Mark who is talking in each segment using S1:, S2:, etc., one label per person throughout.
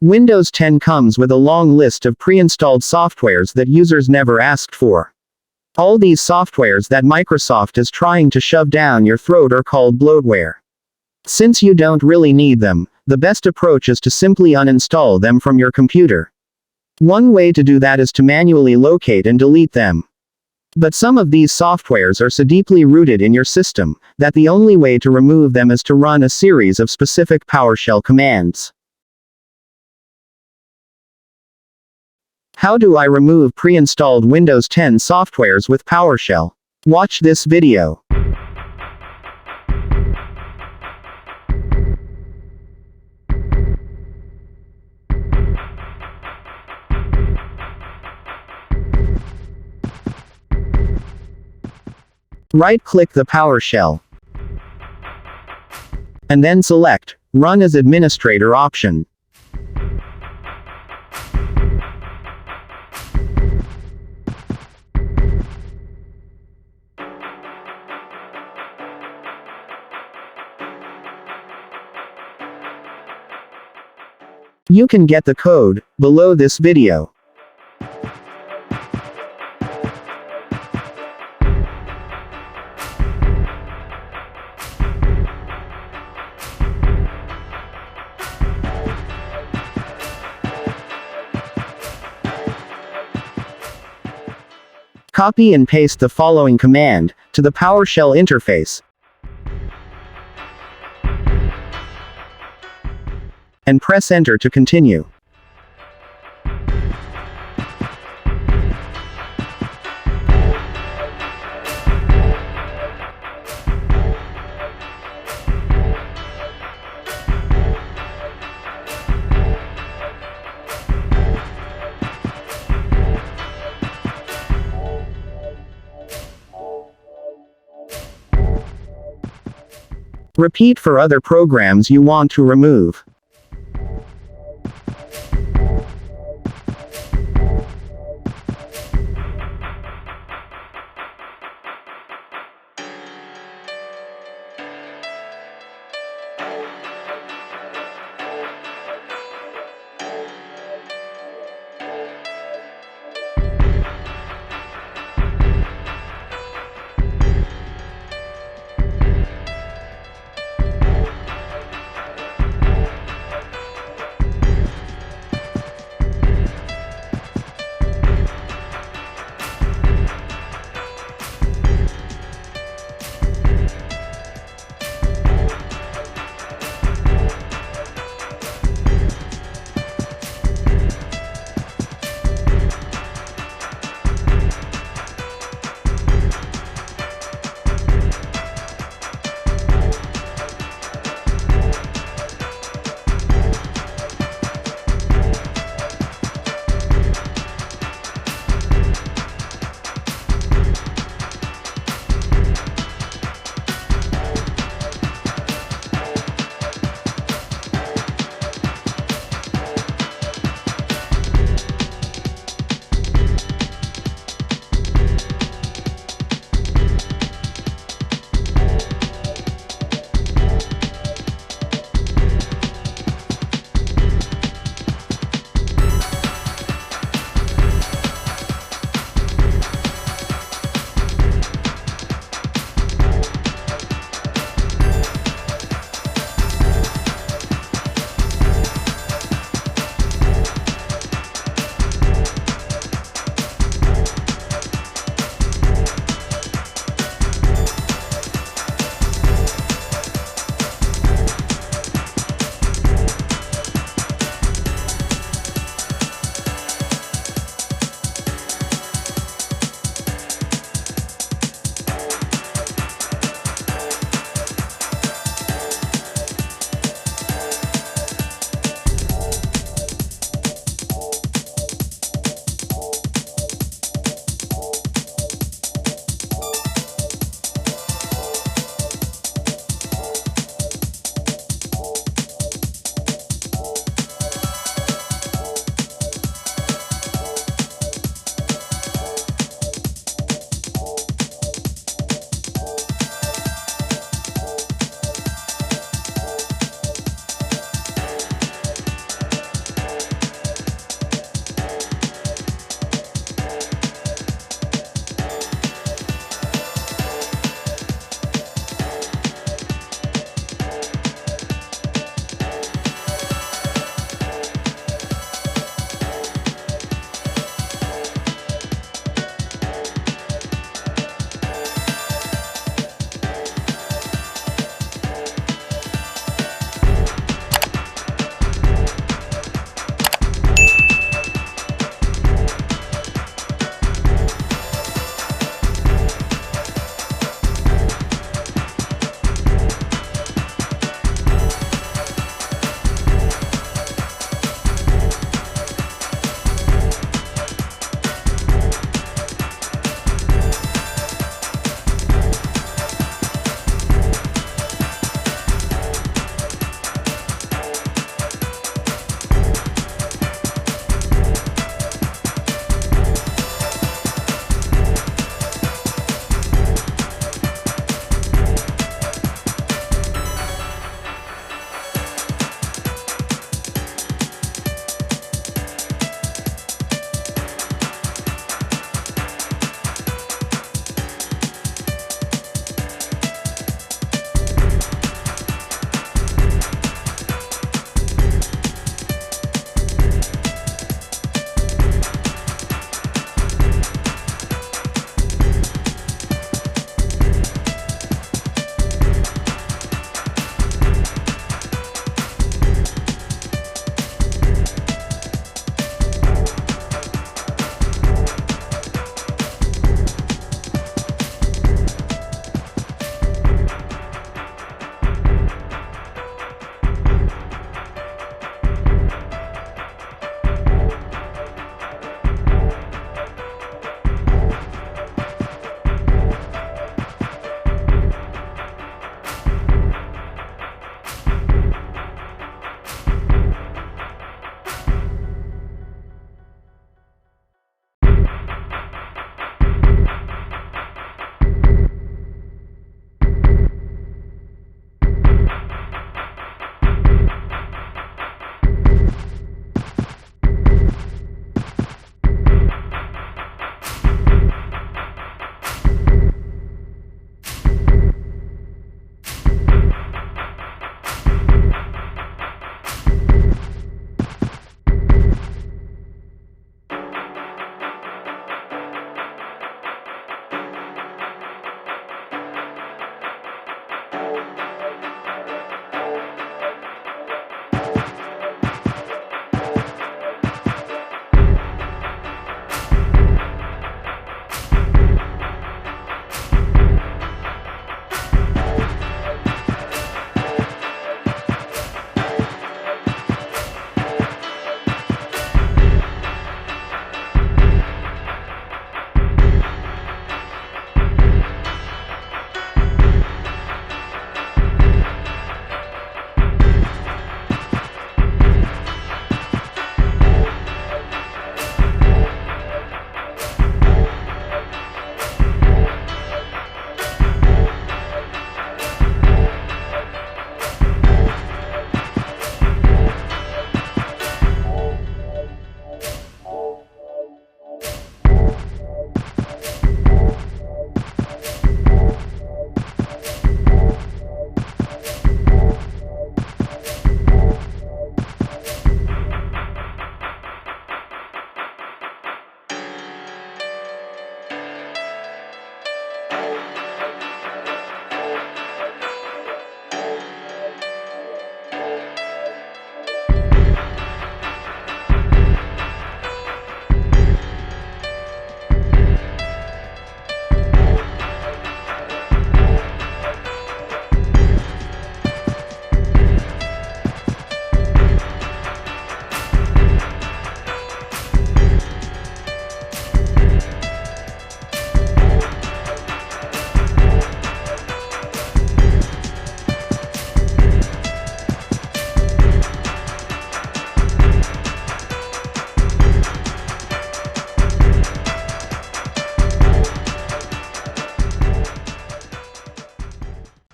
S1: Windows 10 comes with a long list of pre-installed softwares that users never asked for. All these softwares that Microsoft is trying to shove down your throat are called bloatware. Since you don't really need them, the best approach is to simply uninstall them from your computer. One way to do that is to manually locate and delete them. But some of these softwares are so deeply rooted in your system that the only way to remove them is to run a series of specific PowerShell commands. How do I remove pre-installed Windows 10 softwares with PowerShell? Watch this video. Right-click the PowerShell, and then select Run as Administrator option. You can get the code below this video. Copy and paste the following command to the PowerShell interface, and press Enter to continue. Repeat for other programs you want to remove.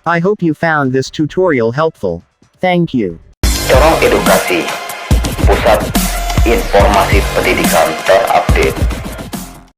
S1: I hope you found this tutorial helpful. Thank you.
S2: Corong Edukasi, pusat informasi pendidikan terupdate.